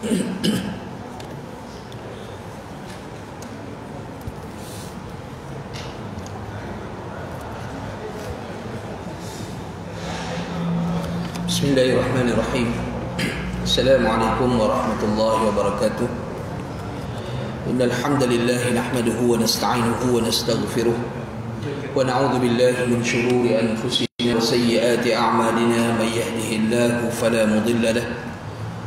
Bismillahirrahmanirrahim. Assalamualaikum warahmatullahi wabarakatuh. Innal hamdalillah nahmaduhu wa nasta'inuhu wa nastaghfiruh wa na'udzu billahi min shururi anfusina wa sayyiati a'malina. May yahdihillahu fala mudilla lahu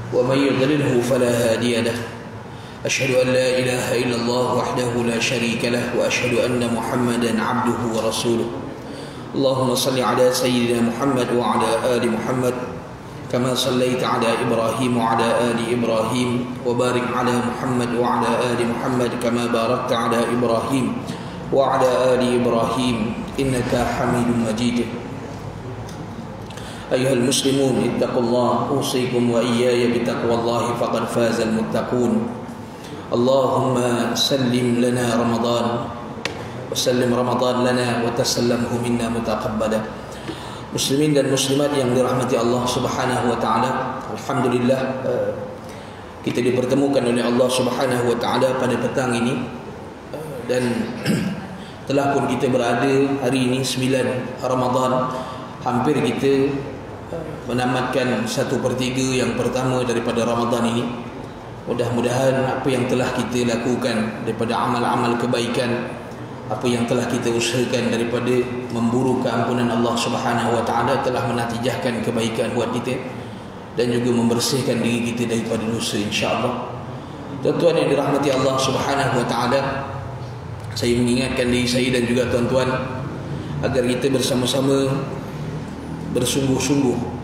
wa may yudlilhu fala hadiya lahu. Ashhadu an la ilaha illallah wahdahu la sharika lahu wa ashhadu anna Muhammadan 'abduhu wa rasuluh. Allahumma salli ala sayyidina Muhammad wa ala ali Muhammad kama sallaita ala Ibrahim wa ala ali Ibrahim wa barik ala Muhammad wa ala ali Muhammad kama barakta ala Ibrahim wa ala ali Ibrahim innaka Hamidum Majid. Ayyuhal muslimun ittaqullaha usikum wa iyaya bitaqwallahi faqad fazal muttaqun. Allahumma sallim lana Ramadan wa sallim Ramadan lana wa tasallamhu minna mutaqabbala. Muslimin dan muslimat yang dirahmati Allah Subhanahu wa taala, alhamdulillah kita dipertemukan oleh Allah Subhanahu wa taala pada petang ini, dan telah pun kita berada hari ini 9 Ramadan. Hampir kita menamatkan 1/3 yang pertama daripada Ramadan ini. Mudah-mudahan apa yang telah kita lakukan daripada amal-amal kebaikan, apa yang telah kita usahakan daripada memburu keampunan Allah Subhanahu wa taala telah menatijahkan kebaikan buat kita dan juga membersihkan diri kita daripada dosa, insya-Allah. Tuan-tuan yang dirahmati Allah Subhanahu wa taala, saya mengingatkan diri saya dan juga tuan-tuan agar kita bersama-sama bersungguh-sungguh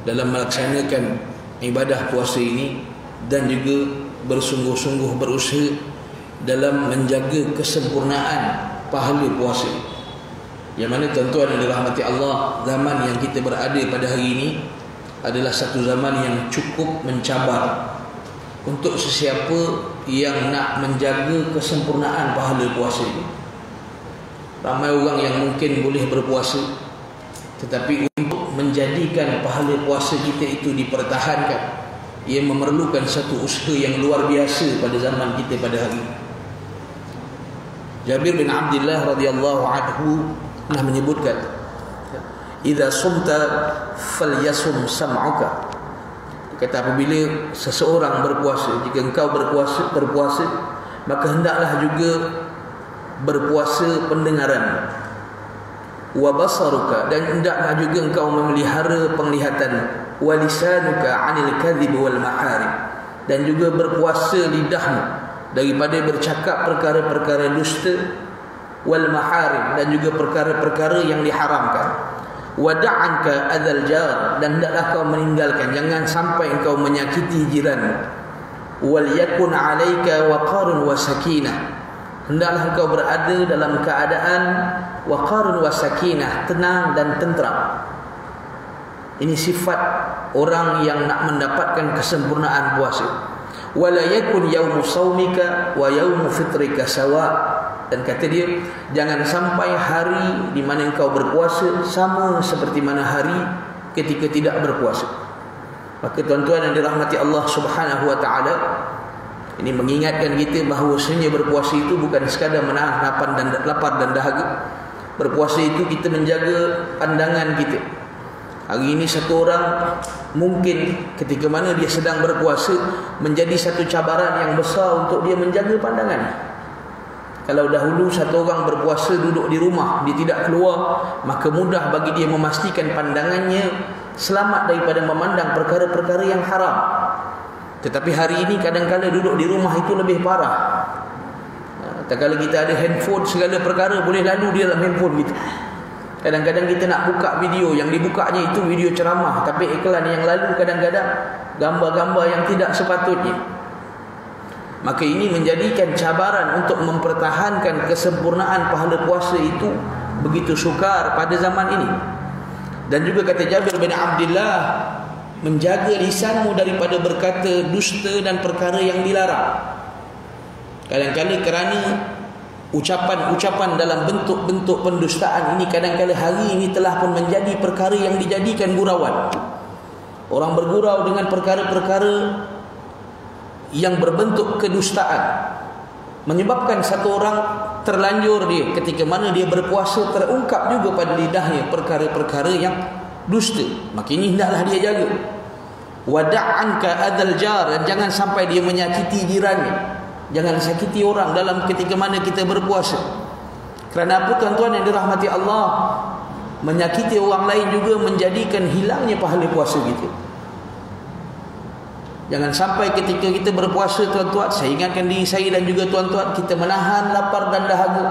dalam melaksanakan ibadah puasa ini dan juga bersungguh-sungguh berusaha dalam menjaga kesempurnaan pahala puasa. Yang mana tuan-tuan yang dirahmati Allah, zaman yang kita berada pada hari ini adalah satu zaman yang cukup mencabar untuk sesiapa yang nak menjaga kesempurnaan pahala puasa ini. Ramai orang yang mungkin boleh berpuasa, tetapi untuk menjadikan pahala puasa kita itu dipertahankan, ia memerlukan satu usaha yang luar biasa pada zaman kita pada hari ini. Jabir bin Abdullah radhiyallahu anhu pernah menyebutkan, "Idza sumta falyasum sam'uka." Kata, apabila seseorang berpuasa, jika engkau berpuasa, maka hendaklah juga berpuasa pendengaran. Wa basaruka, dan hendaklah juga engkau memelihara penglihatan. Wa lisanuka 'anil kadhib wal maharib, dan juga berpuasa lidahmu daripada bercakap perkara-perkara dusta, wal maharim, dan juga perkara-perkara yang diharamkan. Wada'anka adzal jar, dan hendaklah kau meninggalkan, jangan sampai engkau menyakiti jiranmu. Wal yakun 'alaika waqarun wa sakinah, hendaklah engkau berada dalam keadaan waqarun wa sakinah, tenang dan tentram. Ini sifat orang yang nak mendapatkan kesempurnaan puasa. Wala yakun yaumu saumika wa yaumu fitrika sawa, dan kata dia, jangan sampai hari di mana engkau berpuasa sama seperti mana hari ketika tidak berpuasa. Maka tuan-tuan yang dirahmati Allah Subhanahu wa taala, ini mengingatkan kita bahawasanya berpuasa itu bukan sekadar menahan lapar dan dahaga. Berpuasa itu kita menjaga pandangan kita. Hari ini satu orang mungkin ketika mana dia sedang berpuasa menjadi satu cabaran yang besar untuk dia menjaga pandangan. Kalau dahulu satu orang berpuasa duduk di rumah, dia tidak keluar, maka mudah bagi dia memastikan pandangannya selamat daripada memandang perkara-perkara yang haram. Tetapi hari ini kadang-kadang duduk di rumah itu lebih parah. Tak kala kita ada handphone, segala perkara boleh lalu dia dalam handphone kita. Kadang-kadang kita nak buka video, yang dibukanya itu video ceramah, tapi iklan yang lalu kadang-kadang gambar-gambar yang tidak sepatutnya. Maka ini menjadikan cabaran untuk mempertahankan kesempurnaan pahala puasa itu begitu sukar pada zaman ini. Dan juga kata Jabir bin Abdullah, menjaga lisanmu daripada berkata dusta dan perkara yang dilarang. Kadang-kadang kerana ucapan-ucapan dalam bentuk-bentuk pendustaan ini kadang-kadang hari ini telah pun menjadi perkara yang dijadikan gurauan. Orang bergurau dengan perkara-perkara yang berbentuk kedustaan, menyebabkan satu orang terlanjur dia ketika mana dia berpuasa, terungkap juga pada lidahnya perkara-perkara yang dusta. Maka ini hendaklah dia jaga. Wada'anka adal jar, dan jangan sampai dia menyakiti jirannya. Jangan sakiti orang dalam ketika mana kita berpuasa. Kerana apa tuan-tuan yang dirahmati Allah? Menyakiti orang lain juga menjadikan hilangnya pahala puasa kita. Jangan sampai ketika kita berpuasa tuan-tuan, saya ingatkan diri saya dan juga tuan-tuan, kita menahan lapar dan dahaga.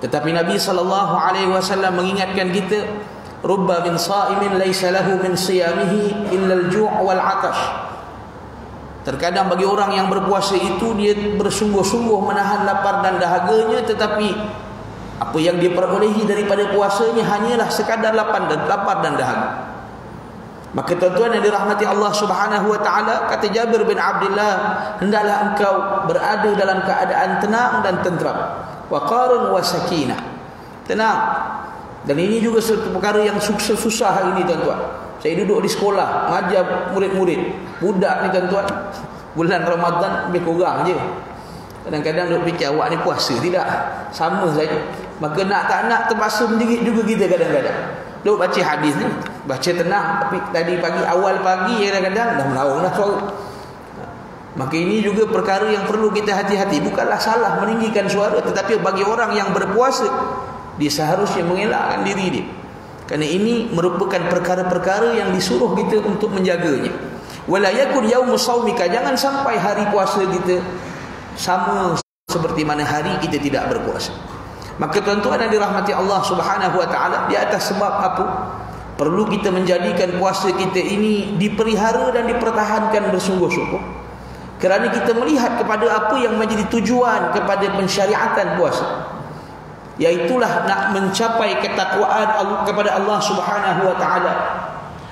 Tetapi Nabi SAW mengingatkan kita, rubba min sa'imin laysa lahu min siyamihi illa al-ju' wal 'atash. Terkadang bagi orang yang berpuasa itu, dia bersungguh-sungguh menahan lapar dan dahaganya, tetapi apa yang dia perolehi daripada puasanya hanyalah sekadar lapar dan dahaga. Maka tuan-tuan yang dirahmati Allah Subhanahu wa taala, kata Jabir bin Abdullah, hendaklah engkau berada dalam keadaan tenang dan tenteram, waqarun wa sakinah. Tenang. Dan ini juga satu perkara yang susah hari ini tuan-tuan. Saya duduk di sekolah mengajar murid-murid. Budak ni tuan-tuan, bulan Ramadan lebih kurang je. Kadang-kadang duk fikir awak ni puasa, tidak. Sama saja. Maka nak tak nak terpaksa menjerit juga kita kadang-kadang. Duk baca hadis ni, baca tenang, tapi tadi pagi, awal pagi kadang-kadang dah melaung dah suara. Maka ini juga perkara yang perlu kita hati-hati. Bukanlah salah meninggikan suara, tetapi bagi orang yang berpuasa, dia seharusnya mengelakkan diri dia. Kerana ini merupakan perkara-perkara yang disuruh kita untuk menjaganya. Wala yakun yaumu shaumika, jangan sampai hari puasa kita sama seperti mana hari kita tidak berpuasa. Maka tuan-tuan yang dirahmati Allah Subhanahu wa taala, di atas sebab apa? Perlu kita menjadikan puasa kita ini dipelihara dan dipertahankan bersungguh-sungguh. Kerana kita melihat kepada apa yang menjadi tujuan kepada pensyariatan puasa, iaitulah nak mencapai ketakwaan kepada Allah Subhanahu wa taala.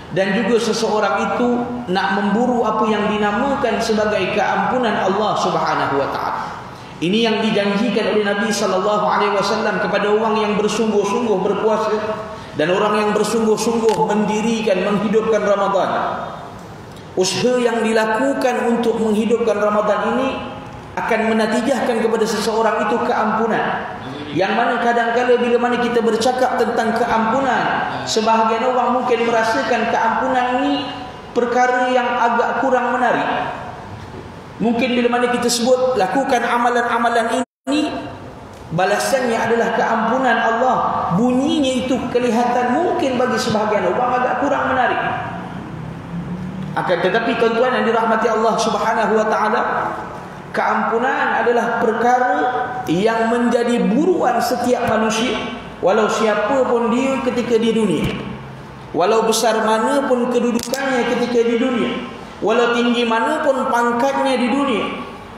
Dan juga seseorang itu nak memburu apa yang dinamakan sebagai keampunan Allah Subhanahu wa taala. Ini yang dijanjikan oleh Nabi SAW kepada orang yang bersungguh-sungguh berpuasa dan orang yang bersungguh-sungguh mendirikan, menghidupkan Ramadan. Usaha yang dilakukan untuk menghidupkan Ramadan ini akan menatijahkan kepada seseorang itu keampunan. Yang mana kadang-kadang bila mana kita bercakap tentang keampunan, sebahagian orang mungkin merasakan keampunan ini perkara yang agak kurang menarik. Mungkin bila mana kita sebut lakukan amalan-amalan ini, balasannya adalah keampunan Allah. Bunyinya itu kelihatan mungkin bagi sebahagian orang agak kurang menarik. Akan tetapi tuan-tuan yang dirahmati Allah Subhanahu wa taala, keampunan adalah perkara yang menjadi buruan setiap manusia, walau siapa pun dia ketika di dunia, walau besar mana pun kedudukannya ketika di dunia, walau tinggi mana pun pangkatnya di dunia,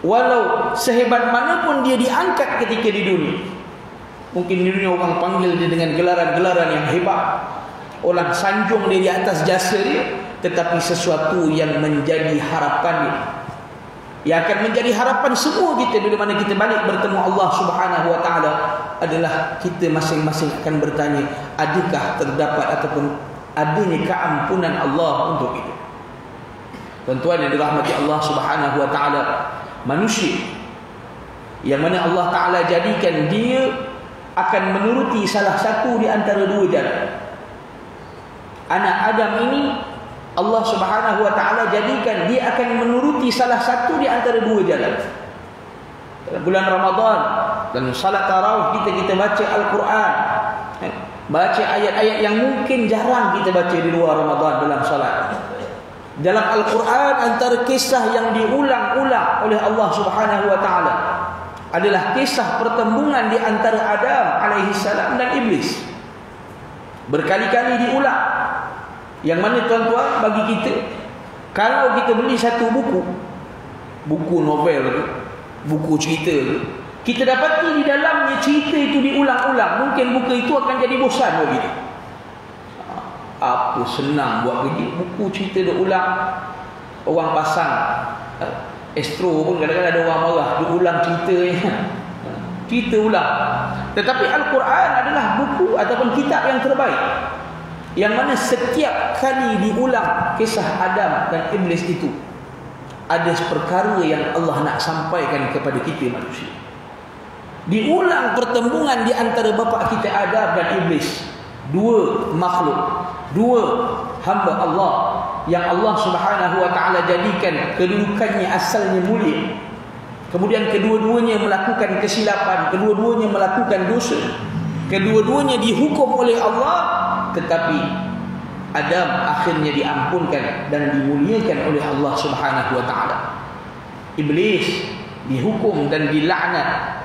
walau sehebat mana pun dia diangkat ketika di dunia. Mungkin di dunia orang panggil dia dengan gelaran-gelaran yang hebat, orang sanjung dia di atas jasa dia, tetapi sesuatu yang menjadi harapan dia, yang akan menjadi harapan semua kita bila mana kita balik bertemu Allah Subhanahu wa taala, adalah kita masing-masing akan bertanya, adakah terdapat ataupun adanya keampunan Allah untuk itu. Tuan-tuan yang dirahmati Allah Subhanahu wa taala, manusia yang mana Allah taala jadikan dia akan menuruti salah satu di antara dua jalan. Anak Adam ini Allah Subhanahu wa taala jadikan dia akan menuruti salah satu di antara dua jalan. Dalam bulan Ramadan dan salat tarawih kita baca Al-Quran, baca ayat-ayat yang mungkin jarang kita baca di luar Ramadan dalam salat. Dalam Al-Quran antara kisah yang diulang-ulang oleh Allah Subhanahu wa taala adalah kisah pertembungan di antara Adam alaihi salam dan iblis. Berkali-kali diulang. Yang mana tuan-tuan, bagi kita, kalau kita beli satu buku novel tu, buku cerita tu, kita dapati di dalamnya cerita itu diulang-ulang, mungkin buku itu akan jadi bosan bagi kita. Apa senang buat kerja, buku cerita dia ulang. Orang pasang Astro pun kadang-kadang ada orang marah, dia ulang ceritanya. Cerita ulang. Tetapi Al-Quran adalah buku ataupun kitab yang terbaik, yang mana setiap kali diulang kisah Adam dan iblis itu, ada perkara yang Allah nak sampaikan kepada kita manusia. Diulang pertembungan di antara bapa kita Adam dan Iblis. Dua makhluk, dua hamba Allah yang Allah Subhanahu wa taala jadikan kedudukannya asalnya mulia. Kemudian kedua-duanya melakukan kesilapan, kedua-duanya melakukan dosa. Kedua-duanya dihukum oleh Allah, tetapi Adam akhirnya diampunkan dan dimuliakan oleh Allah Subhanahu wa taala. Iblis dihukum dan dilaknat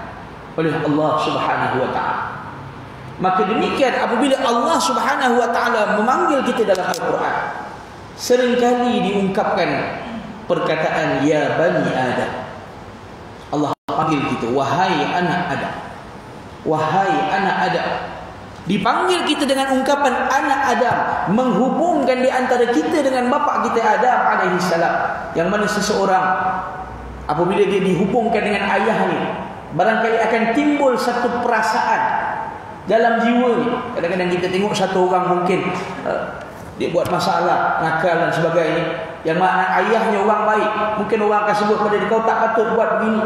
oleh Allah Subhanahu wa taala. Maka demikian apabila Allah Subhanahu wa taala memanggil kita dalam Al-Quran, seringkali diungkapkan perkataan ya bani Adam. Allah panggil kita, wahai anak Adam. Wahai anak Adam. Dipanggil kita dengan ungkapan anak Adam, menghubungkan di antara kita dengan bapa kita Adam alaihi salam. Yang mana seseorang apabila dia dihubungkan dengan ayahnya, barangkali akan timbul satu perasaan dalam jiwanya. Kadang-kadang kita tengok satu orang mungkin dia buat masalah, nakal dan sebagainya, yang mana ayahnya orang baik, mungkin orang akan sebut pada dia, kau tak patut buat begini.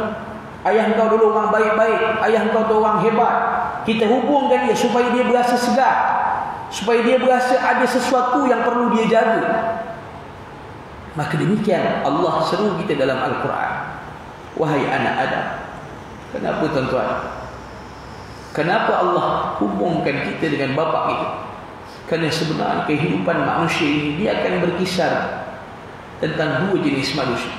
Ayah engkau dulu orang baik-baik, ayah engkau tu orang hebat. Kita hubungkan dia supaya dia berasa segar, supaya dia berasa ada sesuatu yang perlu dia jaga. Maka demikian Allah seru kita dalam Al-Quran, wahai anak Adam. Kenapa tuan-tuan? Kenapa Allah hubungkan kita dengan bapa kita? Kerana sebenarnya kehidupan manusia ini dia akan berkisar tentang dua jenis manusia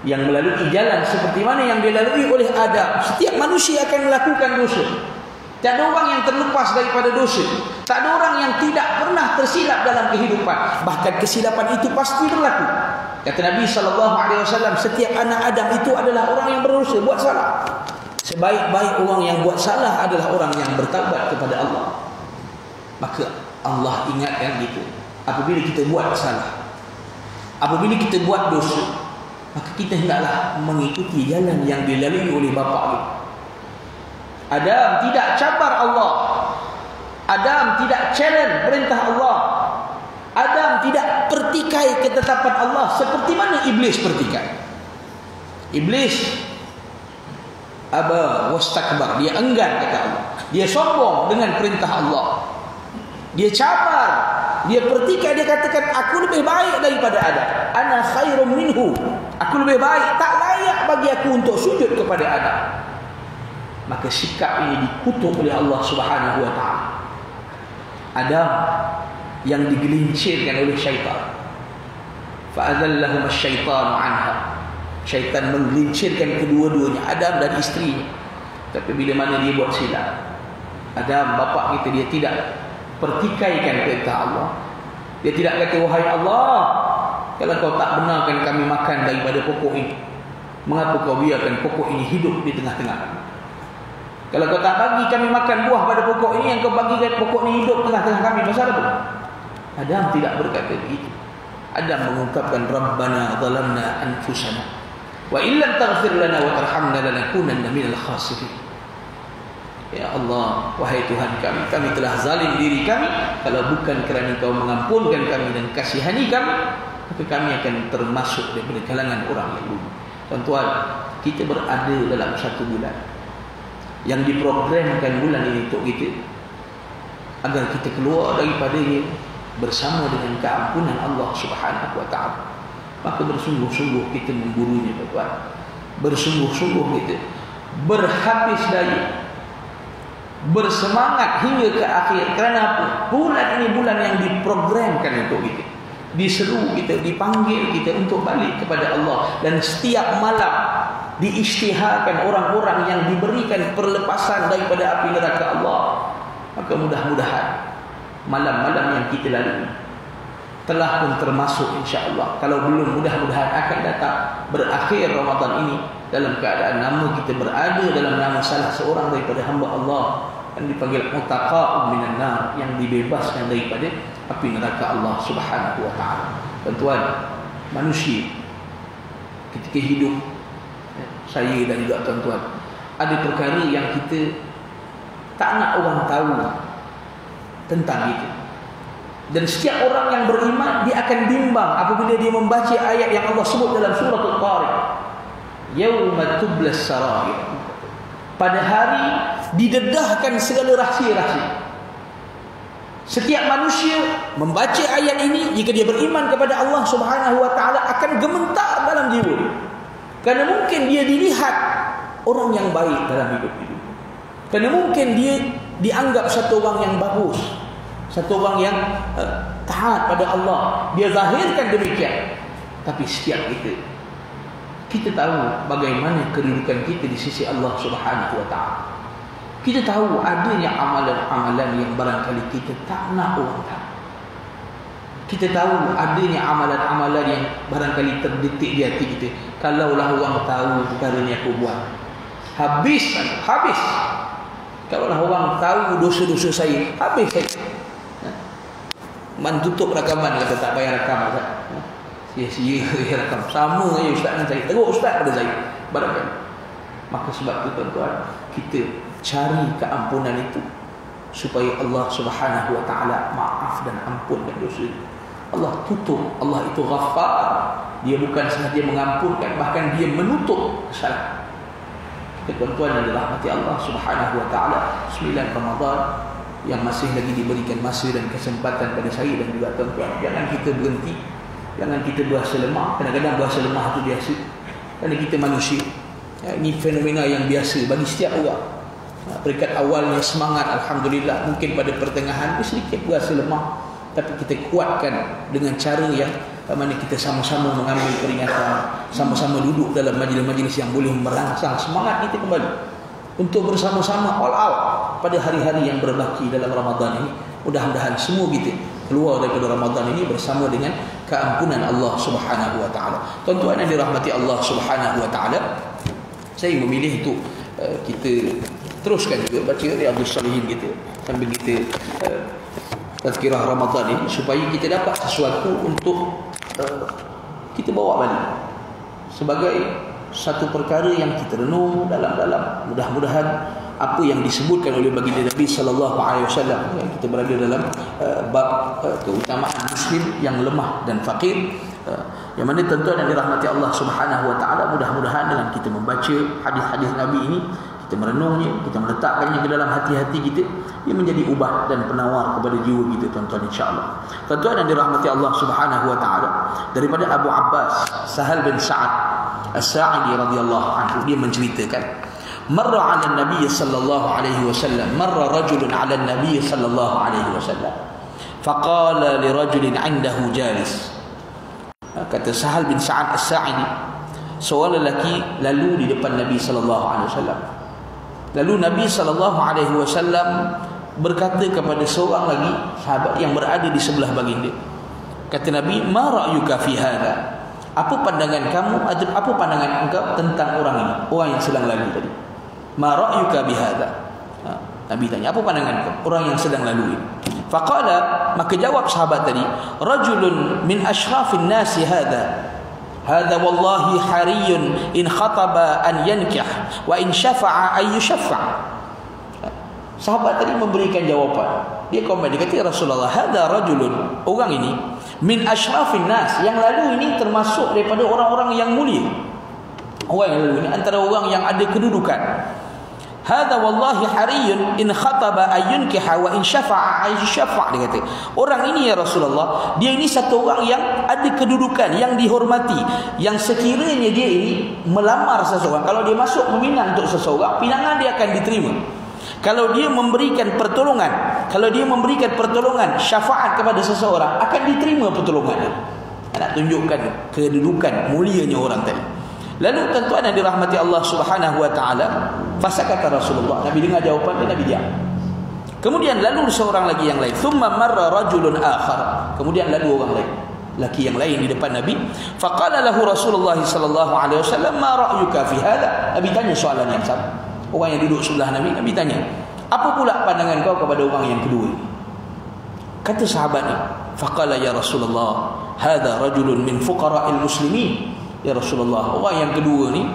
yang melalui jalan seperti mana yang dilalui oleh Adam. Setiap manusia akan melakukan dosa. Tak ada orang yang terlepas daripada dosa. Tak ada orang yang tidak pernah tersilap dalam kehidupan. Bahkan kesilapan itu pasti berlaku. Kata Nabi SAW, setiap anak Adam itu adalah orang yang berdosa, buat salah. Sebaik-baik orang yang buat salah adalah orang yang bertaubat kepada Allah. Maka Allah ingatkan kita, apabila kita buat salah, apabila kita buat dosa, maka kita hendaklah mengikuti jalan yang dilalui oleh bapa kita. Adam tidak cabar Allah. Adam tidak challenge perintah Allah. Adam tidak pertikai ketetapan Allah seperti mana Iblis pertikai. Iblis aba wastakbar, dia enggan kata Allah. Dia sombong dengan perintah Allah. Dia cabar, dia pertikai, dia katakan aku lebih baik daripada Adam. Ana khairum minhu. Aku lebih baik, tak layak bagi aku untuk sujud kepada Adam. Maka sikap ini dikutuk oleh Allah Subhanahu wa taala. Adam yang digelincirkan oleh syaitan. Fa'adallahum asy-syaitanu 'anha. Syaitan menggelincirkan kedua-duanya, Adam dan isterinya. Tapi bila mana dia buat silap, Adam bapa kita, dia tidak pertikaikan perintah Allah. Dia tidak kata, wahai Allah, kalau kau tak benarkan kami makan daripada pokok ini, mengapa kau biarkan pokok ini hidup di tengah-tengah kami? Kalau kau tak bagi kami makan buah pada pokok ini, yang kau bagikan pokok ini hidup tengah-tengah kami, pasal apa? Adam tidak berkata begitu. Adam mengungkapkan, Rabbana zalamna anfusana wa illam taghfir lana wa tarhamna lanakunanna minal khasirin. Ya Allah, wahai Tuhan kami, kami telah zalim diri kami. Kalau bukan kerana Kau mengampunkan kami dan kasihani kami, maka kami akan termasuk daripada kalangan orang yang lupa. Tuan-tuan, kita berada dalam satu bulan yang diprogramkan bulan ini untuk kita, agar kita keluar daripadanya bersama dengan keampunan Allah Subhanahu wa taala. Maka bersungguh-sungguh kita memburunya, tuan-tuan. Bersungguh-sungguh kita berhabis daya, bersemangat hingga ke akhir. Kerana apa? Bulan ini bulan yang diprogramkan untuk kita. Diseru kita, dipanggil kita untuk balik kepada Allah. Dan setiap malam diisytiharkan orang-orang yang diberikan perlepasan daripada api neraka Allah. Maka mudah-mudahan malam-malam yang kita lalui telah pun termasuk insya-Allah. Kalau belum, mudah-mudahan akan datang berakhir Ramadan ini dalam keadaan nama kita berada dalam nama salah seorang daripada hamba Allah yang dipanggil mutaqa'un minan nar, yang dibebaskan daripada api neraka Allah Subhanahu wa taala. Tuan-tuan, manusia ketika hidup, saya dan juga tuan-tuan, ada perkara yang kita tak nak orang tahu tentang kita. Dan setiap orang yang beriman dia akan bimbang apabila dia membaca ayat yang Allah sebut dalam surah Al-Qari'ah. Yauma tublas sarair. Pada hari didedahkan segala rahsia-rahsia. Setiap manusia membaca ayat ini, jika dia beriman kepada Allah Subhanahu wa taala, akan gemetar dalam jiwa. Karena mungkin dia dilihat orang yang baik dalam hidup ini. Karena mungkin dia dianggap satu orang yang bagus, satu orang yang taat pada Allah. Dia zahirkan demikian. Tapi setiap kita tahu bagaimana kedudukan kita di sisi Allah Subhanahu wa taala. Kita tahu adanya amalan-amalan yang barangkali kita tak nak orang tahu. Kita tahu adanya amalan-amalan yang barangkali terdetik di hati kita. Kalaulah orang tahu perkara ni aku buat, habis. Kalaulah orang tahu dosa-dosa saya, habis saya. Man tutup rakaman, kata tak payah rakam. Sia-sia rakam. Sama saja ustaz dengan saya. Teruk ustaz pada saya. Barangkali. Maka sebab itu tuan-tuan, kita cari keampunan itu supaya Allah Subhanahu wa taala maaf dan ampunkan dosa. Allah tutup. Allah itu Ghaffar. Dia bukan sahaja mengampunkan, bahkan dia menutup kesalahan. Tuan-tuan yang dirahmati Allah Subhanahu wa taala, 9 Ramadan yang masih lagi diberikan masa dan kesempatan pada saya dan juga tuan-tuan, jangan kita berhenti, jangan kita berasa lemah. Kadang-kadang berasa lemah itu biasa, kerana kita manusia. Ini fenomena yang biasa bagi setiap orang. Peringkat awalnya semangat, alhamdulillah. Mungkin pada pertengahan sedikit berasa lemah, tapi kita kuatkan dengan cara yang mana kita sama-sama mengambil peringatan, sama-sama duduk dalam majlis-majlis yang boleh merangsang semangat kita kembali untuk bersama-sama all out pada hari-hari yang berbaki dalam Ramadan ini. Mudah-mudahan semua kita keluar daripada Ramadan ini bersama dengan keampunan Allah Subhanahu wa taala. Tuan-tuan yang dirahmati Allah Subhanahu wa taala, saya memilih untuk kita teruskan juga baca Riyadhus Shalihin kita sambil kita tazkirah Ramadan ini, supaya kita dapat sesuatu untuk kita bawa balik sebagai satu perkara yang kita renung dalam-dalam. Mudah-mudahan apa yang disebutkan oleh baginda Nabi sallallahu alaihi wasallam, yang kita berada dalam bab keutamaan muslim yang lemah dan fakir, yang mana tuan-tuan yang dirahmati Allah Subhanahu wa taala, mudah-mudahan dengan kita membaca hadis-hadis Nabi ini, kita merenungnya, kita meletakkannya ke dalam hati-hati kita, ia menjadi ubah dan penawar kepada jiwa kita, tuan-tuan, insya-Allah. Tuan-tuan yang dirahmati Allah Subhanahu wa taala, daripada Abu Abbas Sahal bin Sa'ad As-Sa'idi radhiyallahu anhu, dia menceritakan, marra 'ala Nabi sallallahu alaihi wasallam, marra rajulun 'ala Nabi sallallahu alaihi wasallam, faqala li rajulin 'indahu jalis. Kata Sahal bin Sa'ad As-Sa'idi, seorang lelaki lalu di depan Nabi sallallahu alaihi wasallam. Lalu Nabi sallallahu alaihi wasallam berkata kepada seorang lagi sahabat yang berada di sebelah baginda. Kata Nabi, "Ma ra'yuka fi hadha?" Apa pandangan kamu, apa pandangan engkau tentang orang ini, orang yang sedang lalu tadi? "Ma ra'yuka bi hadha?" Nabi tanya, apa pandangan kau orang yang sedang lalu ini? Faqala, maka jawab sahabat tadi, "Rajulun min ashrafin nasi hadha. Hadha wallahi hariyun in khataba an yankih wa in syafa'a ay yushaffa'." Sahabat tadi memberikan jawapan. Dia komen, dia kata, "Ya Rasulullah, hadha rajulun, orang ini min ashrafin nas, yang lalu ini termasuk daripada orang-orang yang mulia." Orang yang lalu ini antara orang yang ada kedudukan. Hadha wallahi hariyun in khataba ayyunkiha wa in syafa'a ayyushaffa'. Dia kata, orang ini ya Rasulullah, dia ini satu orang yang ada kedudukan, yang dihormati, yang sekiranya dia ini melamar seseorang, kalau dia masuk meminang untuk seseorang, pinangan dia akan diterima. Kalau dia memberikan pertolongan, syafaat kepada seseorang, akan diterima pertolongannya. Nak tunjukkan kedudukan mulianya orang tadi. Lalu tuan-tuan yang dirahmati Allah Subhanahu wa taala, fasakata Rasulullah, Nabi dengar jawapan dia, Nabi diam. Kemudian lalu seorang lagi yang lain, thumma marra rajulun akhar, kemudian lalu orang lain, laki yang lain di depan Nabi. Faqala lahu Rasulullah sallallahu alaihi wasallam, "Ma ra'yuka fi hadha?" Nabi tanya soalan yang sama. Orang yang duduk sebelah Nabi, Nabi tanya, "Apa pula pandangan kau kepada orang yang kedua ini?" Kata sahabat ni, faqala ya Rasulullah, "Hadha rajulun min fuqara'il muslimin." Ya Rasulullah, orang yang kedua ni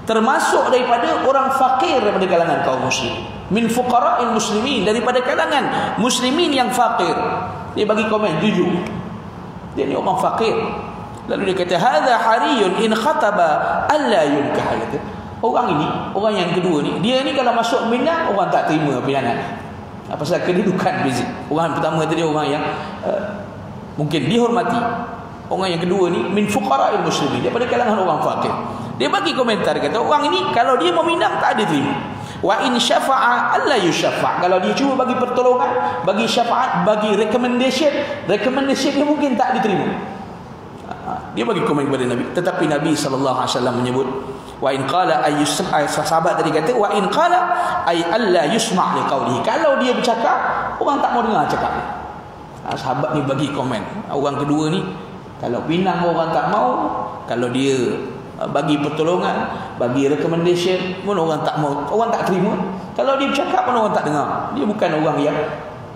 termasuk daripada orang fakir daripada kalangan kaum muslim. Min fuqara'il muslimin, daripada kalangan muslimin yang fakir. Dia bagi komen jujur. Dia ni orang fakir. Lalu dia kata, hadza hariyun in khataba alla yunkah. Kata, orang ini, orang yang kedua ni, dia ni kalau masuk Minang orang tak terima pilihan. Pasal kedudukan beza. Orang pertama tadi orang yang mungkin dihormati. Orang yang kedua ni min fuqara'il muslimin, daripada kalangan orang fakir. Dia bagi komentar, kata orang ini kalau dia mau minang tak ada terima. Wa in syafa'a alla yusyaffa'. Kalau dia cuba bagi pertolongan, bagi syafaat, bagi recommendation dia mungkin tak diterima. Dia bagi komen kepada Nabi. Tetapi Nabi SAW menyebut, wa in qala ay sahabat tadi kata wa in qala ay alla yusma' li qawlihi. Kalau dia bercakap, orang tak mau dengar cakap dia. Sahabat ni bagi komen. Orang kedua ni kalau pinang orang tak mau, kalau dia bagi pertolongan, bagi recommendation pun orang tak mau, orang tak terima. Kalau dia bercakap pun orang tak dengar. Dia bukan orang yang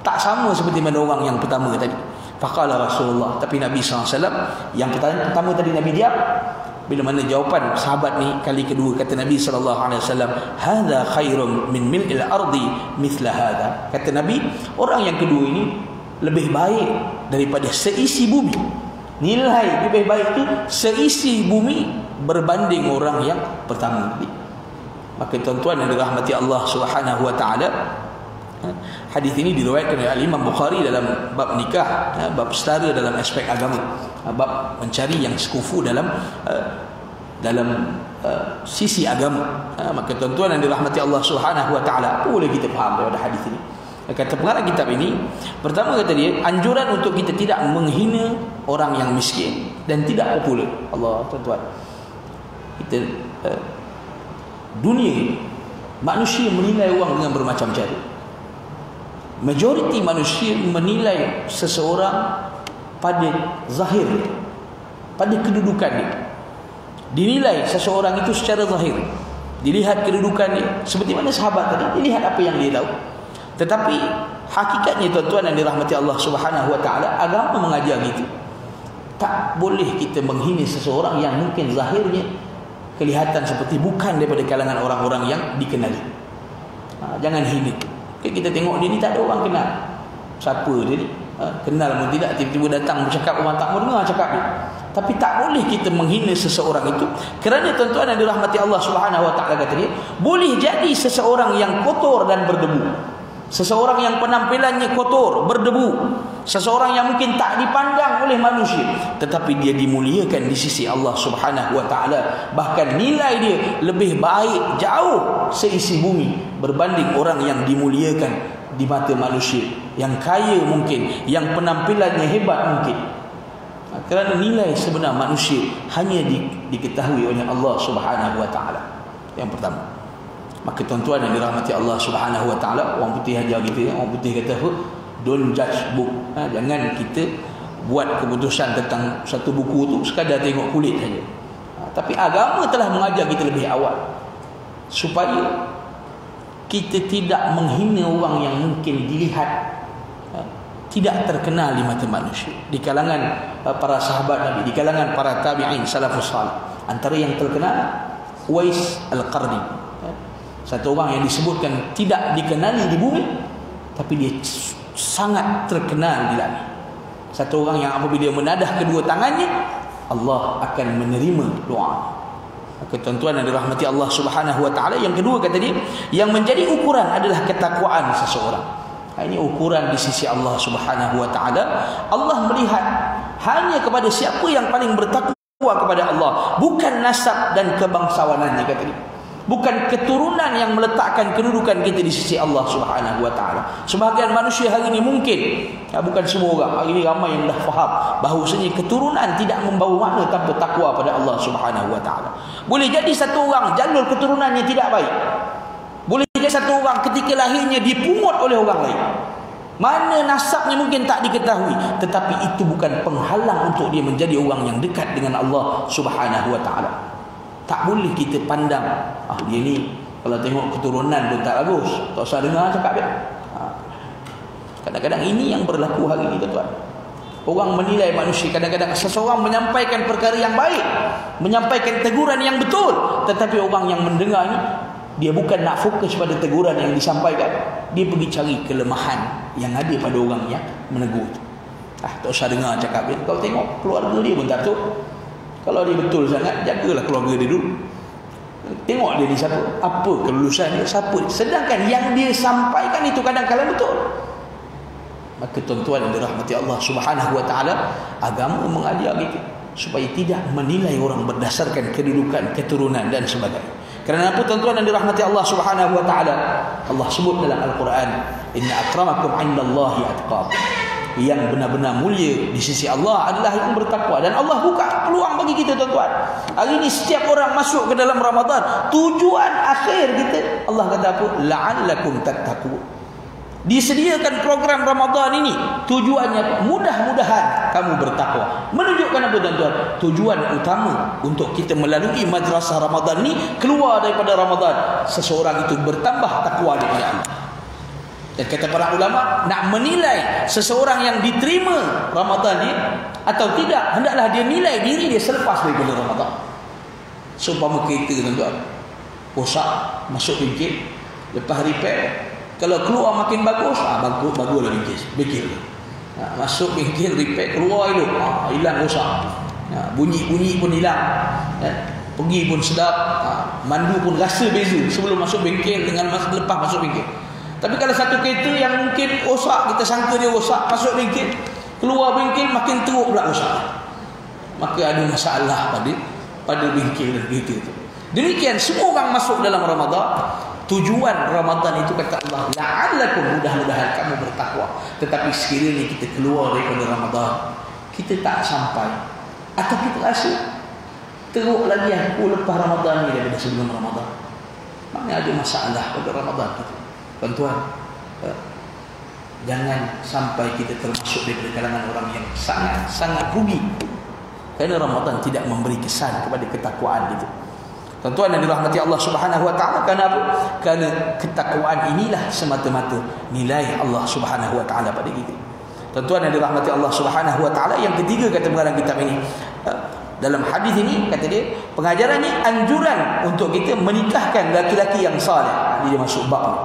tak sama seperti mana orang yang pertama tadi. Faqala Rasulullah, tapi Nabi SAW yang pertama tadi Nabi diam. Bila mana jawapan sahabat ni kali kedua, kata Nabi SAW, hadza khairum min mil'il ardi mithla hadza. Kata Nabi, orang yang kedua ini lebih baik daripada seisi bumi. Nilai lebih baik itu seisi bumi berbanding orang yang pertama tadi. Maka tuan-tuan yang dirahmati Allah Subhanahu wa taala, hadis ini diriwayatkan oleh Imam Bukhari dalam bab nikah, bab setara dalam aspek agama, bab mencari yang sekufu dalam sisi agama. Maka tuan-tuan yang dirahmati Allah Subhanahu wa taala, apa boleh kita faham daripada hadis ini? Kata pengarang kitab ini, pertama kata dia, anjuran untuk kita tidak menghina orang yang miskin dan tidak popular. Allah, tuan-tuan, kita dunia manusia menilai orang dengan bermacam cara. Majoriti manusia menilai seseorang pada zahir, pada kedudukan dia. Dinilai seseorang itu secara zahir, dilihat kedudukan dia. Seperti mana sahabat tadi, dilihat apa yang dia tahu. Tetapi hakikatnya tuan-tuan yang dirahmati Allah Subhanahu wa taala, agama mengajar kita tak boleh kita menghina seseorang yang mungkin zahirnya kelihatan seperti bukan daripada kalangan orang-orang yang dikenali. Jangan hina. Kita tengok dia ni tak ada orang kenal. Siapa dia ni? Kenal pun tidak, tiba-tiba datang bercakap orang tak mau dengar cakap dia. Tapi tak boleh kita menghina seseorang itu, kerana tuan-tuan yang dirahmati Allah Subhanahu wa taala kata dia, boleh jadi seseorang yang kotor dan berdebu. Seseorang yang penampilannya kotor, berdebu, seseorang yang mungkin tak dipandang oleh manusia, tetapi dia dimuliakan di sisi Allah Subhanahu wa taala. Bahkan nilai dia lebih baik jauh seisi bumi berbanding orang yang dimuliakan di mata manusia, yang kaya mungkin, yang penampilannya hebat mungkin. Kerana nilai sebenar manusia hanya diketahui oleh Allah Subhanahu wa taala. Yang pertama. Maka tuan-tuan yang dirahmati Allah Subhanahu wa taala, orang putih ajar kita, orang putih kata apa? Don't judge book. Jangan kita buat keputusan tentang satu buku tu sekadar tengok kulit saja. Tapi agama telah mengajar kita lebih awal supaya kita tidak menghina orang yang mungkin dilihat tidak terkenal di mata manusia. Di kalangan para sahabat Nabi, di kalangan para tabi'in salafus salih, antara yang terkenal Uwais Al-Qarni, satu orang yang disebutkan tidak dikenali di bumi, tapi dia sangat terkenal di langit. Satu orang yang apabila menadah kedua tangannya, Allah akan menerima doa. Maka tuan-tuan yang dirahmati Allah Subhanahu wa taala, yang kedua kata dia, yang menjadi ukuran adalah ketakwaan seseorang. Ini ukuran di sisi Allah Subhanahu wa taala. Allah melihat hanya kepada siapa yang paling bertakwa kepada Allah, bukan nasab dan kebangsawanannya, kata dia. Bukan keturunan yang meletakkan kedudukan kita di sisi Allah Subhanahu wa taala. Sebahagian manusia hari ini mungkin, bukan semua orang, hari ini ramai yang dah faham bahawasanya keturunan tidak membawa makna tanpa takwa pada Allah Subhanahu wa taala. Boleh jadi satu orang jalur keturunannya tidak baik. Boleh jadi satu orang ketika lahirnya dipungut oleh orang lain. Mana nasabnya mungkin tak diketahui, tetapi itu bukan penghalang untuk dia menjadi orang yang dekat dengan Allah Subhanahu wa taala. Tak boleh kita pandang, dia ni kalau tengok keturunan pun tak bagus, tak usah dengar cakap dia. Kadang-kadang ini yang berlaku hari ini, tuan-tuan. Orang menilai manusia, kadang-kadang seseorang menyampaikan perkara yang baik, menyampaikan teguran yang betul, tetapi orang yang mendengar ini, dia bukan nak fokus pada teguran yang disampaikan, dia pergi cari kelemahan yang ada pada orang yang menegur. tak usah dengar cakap dia. Kau tengok keluarga dia pun tak betul. Kalau dia betul sangat, jagalah keluarga dia dulu. Tengok dia ni siapa, apa kelulusan dia, siapa dia. Sedangkan yang dia sampaikan itu kadang-kadang betul. Maka tuan-tuan yang dirahmati Allah Subhanahu wa taala, agama mengajar kita supaya tidak menilai orang berdasarkan kedudukan, keturunan dan sebagainya. Kerana apa tuan-tuan yang dirahmati Allah Subhanahu wa taala? Allah sebut dalam Al-Quran, "Inna akramakum 'indallahi atqakum." Yang benar-benar mulia di sisi Allah adalah yang bertakwa. Dan Allah buka peluang bagi kita tuan-tuan. Hari ini setiap orang masuk ke dalam Ramadan, tujuan akhir kita, Allah kata apa? La'allakum tattaqun. Disediakan program Ramadan ini tujuannya mudah-mudahan kamu bertakwa. Menunjukkan apa tuan-tuan? Tujuan utama untuk kita melalui madrasah Ramadan ini, keluar daripada Ramadan, seseorang itu bertambah takwa kepada Allah. Dan kata para ulama, nak menilai seseorang yang diterima Ramadan ni atau tidak, hendaklah dia nilai diri dia selepas daripada Ramadan. Seumpama kereta tuan-tuan, rosak, masuk bengkel, lepas repair, kalau keluar makin bagus, baguslah bengkel. Masuk bengkel, repair, keluar elok, hilang rosak. Bunyi-bunyi pun hilang. Pergi pun sedap, mandu pun rasa beza sebelum masuk bengkel dengan lepas masuk bengkel. Tapi kalau satu kereta yang mungkin rosak, kita sangka dia rosak, masuk bengkel, keluar bengkel makin teruk pula rosak, maka ada masalah pada bengkel dan kereta itu. Demikian semua orang masuk dalam Ramadan, tujuan Ramadan itu kata Allah, la'allakum, mudah-mudahan kamu bertakwa. Tetapi sekiranya kita keluar daripada Ramadan, kita tak sampai, atau kita rasa teruk lagi aku lepas Ramadan ni daripada sebelum Ramadan, maknanya ada masalah pada Ramadan kita. Tuan-tuan, jangan sampai kita termasuk daripada kalangan orang yang sangat rugi kerana Ramadan tidak memberi kesan kepada ketakwaan itu. Tuan-tuan yang dirahmati Allah Subhanahu wa taala, kerana apa? Kerana ketakwaan inilah semata-mata nilai Allah Subhanahu wa taala pada kita. Tuan-tuan yang dirahmati Allah Subhanahu wa taala, yang ketiga kata pengarang kitab ini, dalam hadis ini kata dia, pengajarannya anjuran untuk kita menikahkan laki-laki yang saleh. Dia masuk bab ni.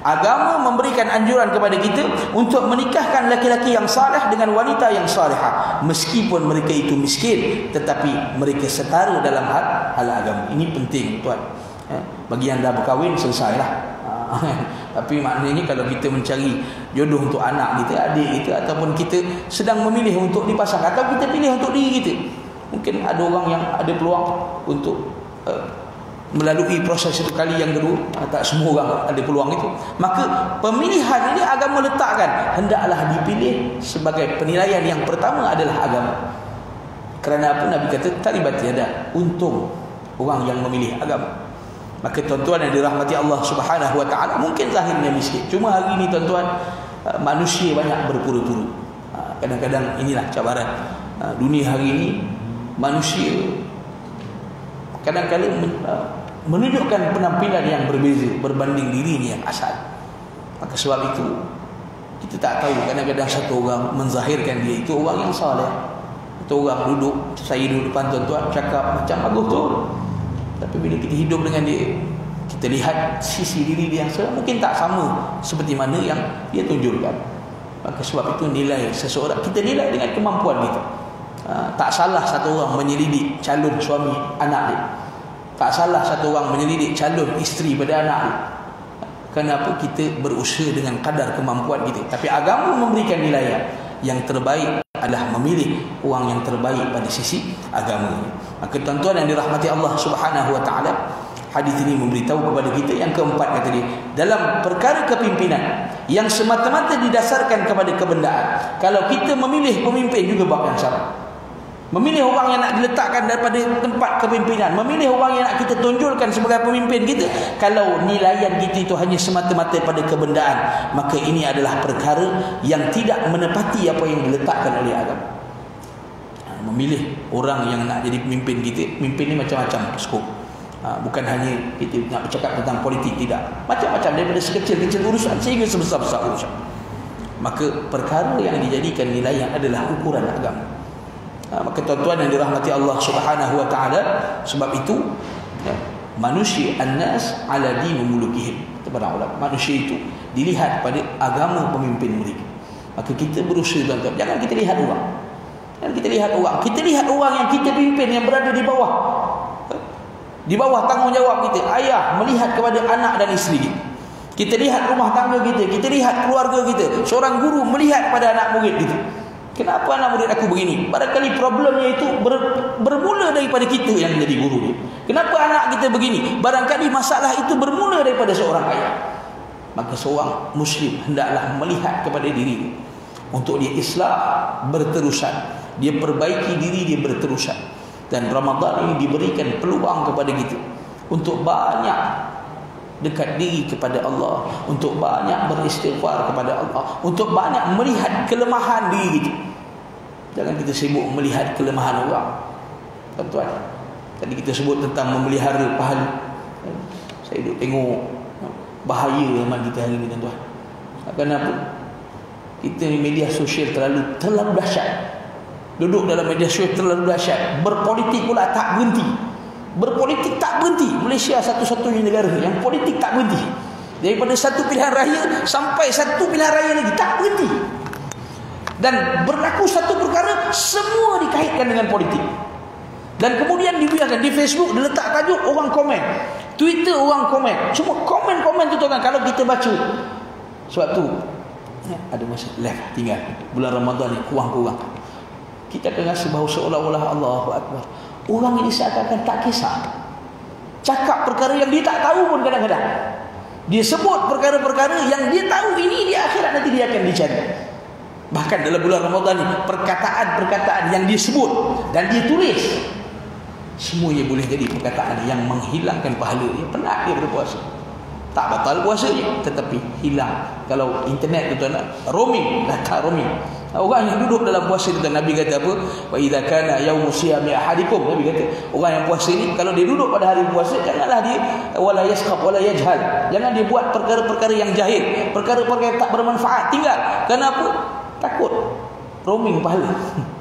Agama memberikan anjuran kepada kita untuk menikahkan laki-laki yang saleh dengan wanita yang salihah, meskipun mereka itu miskin, tetapi mereka setara dalam hal agama. Ini penting tuan. Bagi yang dah berkahwin selesailah. Tapi maknanya kalau kita mencari jodoh untuk anak kita, adik kita, ataupun kita sedang memilih untuk dipasang, atau kita pilih untuk diri kita, mungkin ada orang yang ada peluang untuk melalui proses itu kali yang kedua, tak semua orang ada peluang itu, maka pemilihan ini agama letakkan hendaklah dipilih sebagai penilaian yang pertama adalah agama. Kerana apa? Nabi kata taribat yada, untung orang yang memilih agama. Maka tuan-tuan yang dirahmati Allah Subhanahu wa taala, mungkin zahirnya miskin, cuma hari ini tuan-tuan, manusia banyak berpura-pura. Kadang-kadang inilah cabaran dunia hari ini. Manusia kadang-kadang menunjukkan penampilan yang berbeza berbanding dirinya yang asal. Maka sebab itu kita tak tahu, kadang-kadang satu orang menzahirkan dia itu orang yang saleh, atau orang duduk, saya duduk depan tuan-tuan cakap macam bagus tu, tapi bila kita hidup dengan dia, kita lihat sisi diri dia yang mungkin tak sama seperti mana yang dia tunjukkan. Maka sebab itu nilai seseorang kita nilai dengan kemampuan kita. Tak salah satu orang menyelidik calon suami anak dia, tak salah satu orang menyelidik calon isteri pada anak dia. Kenapa? Kita berusaha dengan kadar kemampuan kita. Tapi agama memberikan nilai yang terbaik adalah memilih orang yang terbaik pada sisi agama. Maka tuan-tuan yang dirahmati Allah Subhanahu wa taala, hadis ini memberitahu kepada kita yang keempat, kata dia, dalam perkara kepimpinan yang semata-mata didasarkan kepada kebendaan, kalau kita memilih pemimpin juga bab yang sama. Memilih orang yang nak diletakkan daripada tempat kepimpinan, memilih orang yang nak kita tunjulkan sebagai pemimpin kita, kalau nilaian kita itu hanya semata-mata pada kebendaan, maka ini adalah perkara yang tidak menepati apa yang diletakkan oleh agama. Memilih orang yang nak jadi pemimpin kita, pemimpin ni macam-macam skop. Bukan hanya kita nak bercakap tentang politik, tidak. Macam-macam, daripada sekecil-kecil urusan sehingga sebesar-besar urusan. Maka perkara yang dijadikan nilaian adalah ukuran agama. Maka tuan-tuan yang dirahmati Allah Subhanahu wa taala, sebab itu manusia annas ala dini mulukihim. Para ulama, manusia itu dilihat pada agama pemimpin mereka. Maka kita berusaha tuan-tuan, jangan kita lihat orang. Jangan kita lihat orang. Kita lihat orang yang kita pimpin, yang berada di bawah. Di bawah tanggungjawab kita. Ayah melihat kepada anak dan isteri kita. Kita lihat rumah tangga kita, kita lihat keluarga kita. Seorang guru melihat pada anak murid kita. Kenapa anak murid aku begini? Barangkali problemnya itu bermula daripada kita yang menjadi guru dia. Kenapa anak kita begini? Barangkali masalah itu bermula daripada seorang ayah. Maka seorang Muslim hendaklah melihat kepada diri untuk dia islah berterusan, dia perbaiki diri dia berterusan. Dan Ramadan ini diberikan peluang kepada kita untuk banyak dekat diri kepada Allah, untuk banyak beristighfar kepada Allah, untuk banyak melihat kelemahan diri kita. Jangan kita sibuk melihat kelemahan orang. Tuan-tuan, tadi kita sebut tentang memelihara pahala. Saya duduk tengok bahaya zaman kita hari ini, tuan-tuan. Kenapa? Kita ni media sosial terlalu dahsyat. Duduk dalam media sosial terlalu dahsyat. Berpolitik pula tak berhenti. Berpolitik tak berhenti. Malaysia satu-satunya negara yang politik tak berhenti. Daripada satu pilihan raya sampai satu pilihan raya lagi tak berhenti. Dan berlaku satu perkara, semua dikaitkan dengan politik. Dan kemudian dibiarkan di Facebook, dia letak tajuk, orang komen. Twitter, orang komen. Semua komen-komen tu tuan, kalau kita baca. Sebab tu ada masa left tinggal bulan Ramadan ni kurang-kurang. Kita akan rasa bahawa seolah-olah Allahu Akbar, orang ini seakan-akan tak kisah. Cakap perkara yang dia tak tahu pun kadang-kadang. Dia sebut perkara-perkara yang dia tahu ini di akhirat nanti dia akan dicari. Bahkan dalam bulan Ramadan ni, perkataan-perkataan yang dia sebut dan dia tulis, semuanya boleh jadi perkataan yang menghilangkan pahala dia. Penat dia berpuasa, tak batal puasanya, tetapi hilang. Kalau internet tu tuan, roaming, data roaming. Orang yang duduk dalam puasa tu, Nabi kata apa? Wa idza kana yaumu siyami ahadikum, Nabi kata orang yang puasa ni, kalau dia duduk pada hari puasa, janganlah dia wala yaskhab wala yajhal. Jangan dia buat perkara-perkara yang jahil, perkara-perkara yang tak bermanfaat. Tinggal. Kenapa? Takut roaming pahala.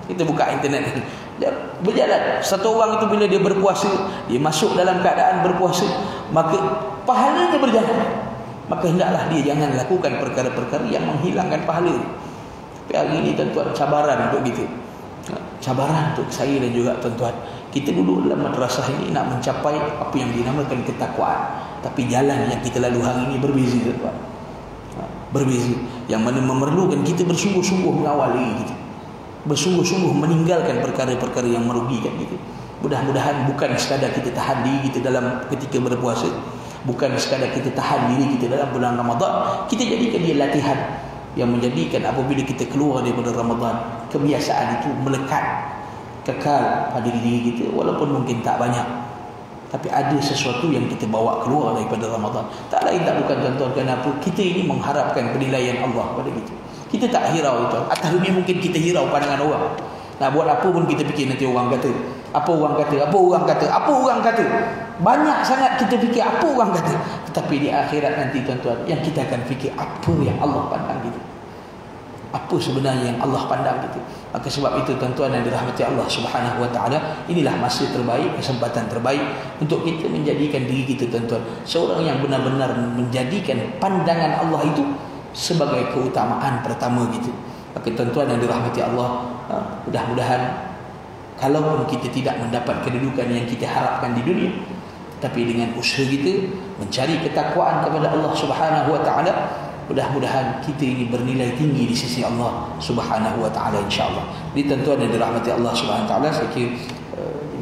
Kita buka internet, dia berjalan. Satu orang itu bila dia berpuasa, dia masuk dalam keadaan berpuasa, maka pahalanya berjalan. Maka hendaklah dia jangan lakukan perkara-perkara yang menghilangkan pahala. Tapi hari ini tuan-tuan, cabaran untuk kita, cabaran untuk saya dan juga tuan-tuan. Kita duduk dalam madrasah ini nak mencapai apa yang dinamakan ketakwaan, tapi jalan yang kita lalui hari ini berbeza, tuan-tuan. Berbeza. Yang mana memerlukan kita bersungguh-sungguh mengawal diri kita, bersungguh-sungguh meninggalkan perkara-perkara yang merugikan kita. Mudah-mudahan bukan sekadar kita tahan diri kita dalam ketika berpuasa, bukan sekadar kita tahan diri kita dalam bulan Ramadan, kita jadikan dia latihan yang menjadikan apabila kita keluar daripada Ramadan, kebiasaan itu melekat, kekal pada diri kita. Walaupun mungkin tak banyak, tapi ada sesuatu yang kita bawa keluar daripada Ramadan. Tak lain tak bukan tuan-tuan, kenapa? Kita ini mengharapkan penilaian Allah pada kita. Kita tak hirau tuan. Atas dunia mungkin kita hirau pandangan orang. Nak buat apa pun kita fikir nanti orang kata, apa orang kata, apa orang kata, apa orang kata. Banyak sangat kita fikir apa orang kata. Tetapi di akhirat nanti tuan-tuan, yang kita akan fikir apa yang Allah pandang kita. Apa sebenarnya yang Allah pandang kita. Maka sebab itu tuan-tuan yang dirahmati Allah Subhanahu wa taala, inilah masa terbaik, kesempatan terbaik untuk kita menjadikan diri kita tuan-tuan seorang yang benar-benar menjadikan pandangan Allah itu sebagai keutamaan pertama kita. Maka tuan-tuan yang dirahmati Allah, mudah-mudahan kalaupun kita tidak mendapat kedudukan yang kita harapkan di dunia, tapi dengan usaha kita mencari ketakwaan kepada Allah Subhanahu wa taala, mudah-mudahan kita ini bernilai tinggi di sisi Allah Subhanahu wa taala, insya-Allah. Jadi tuan-tuan yang dirahmati Allah Subhanahu wa taala, saya kira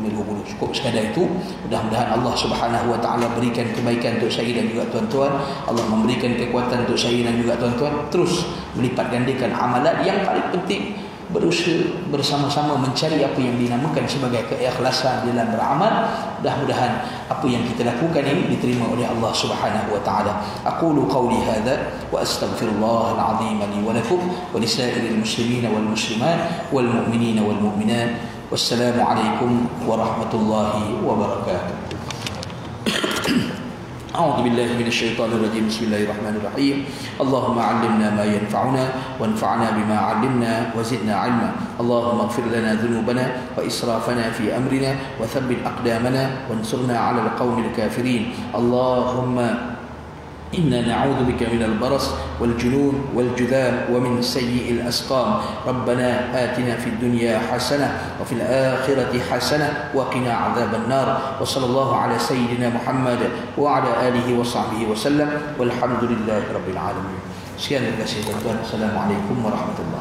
5.20 cukup sekadar itu. Mudah-mudahan Allah Subhanahu wa taala berikan kebaikan untuk saya dan juga tuan-tuan. Allah memberikan kekuatan untuk saya dan juga tuan-tuan terus melipat gandakan amalan. Yang paling penting, berusaha bersama-sama mencari apa yang dinamakan sebagai keikhlasan dalam beramal. Mudah-mudahan apa yang kita lakukan ini diterima oleh Allah Subhanahu wa taala. Aqulu qawli hadza wa astaghfirullahal azim li wa lakum wa lisairil muslimin wal muslimat wal mu'minin wal mu'minat. Wassalamu alaikum warahmatullahi wabarakatuh. أعوذ بالله من الشيطان الرجيم. بسم الله الرحمن الرحيم. اللهم علمنا ما ينفعنا وانفعنا بما علمنا وزدنا علما. اللهم اغفر لنا ذنوبنا وإسرافنا في أمرنا وثبت أقدامنا وانصرنا على القوم الكافرين. اللهم إنا نعوذ بك من البرص والجنون والجذام ومن سيء الأسقام ربنا آتنا في الدنيا حسنة وفي الآخرة حسنة وقنا عذاب النار وصلى الله على سيدنا محمد وعلى آله وصحبه وسلم والحمد لله رب العالمين. Sekian terima kasih tuan-tuan. Assalamualaikum warahmatullahi wabarakatuh.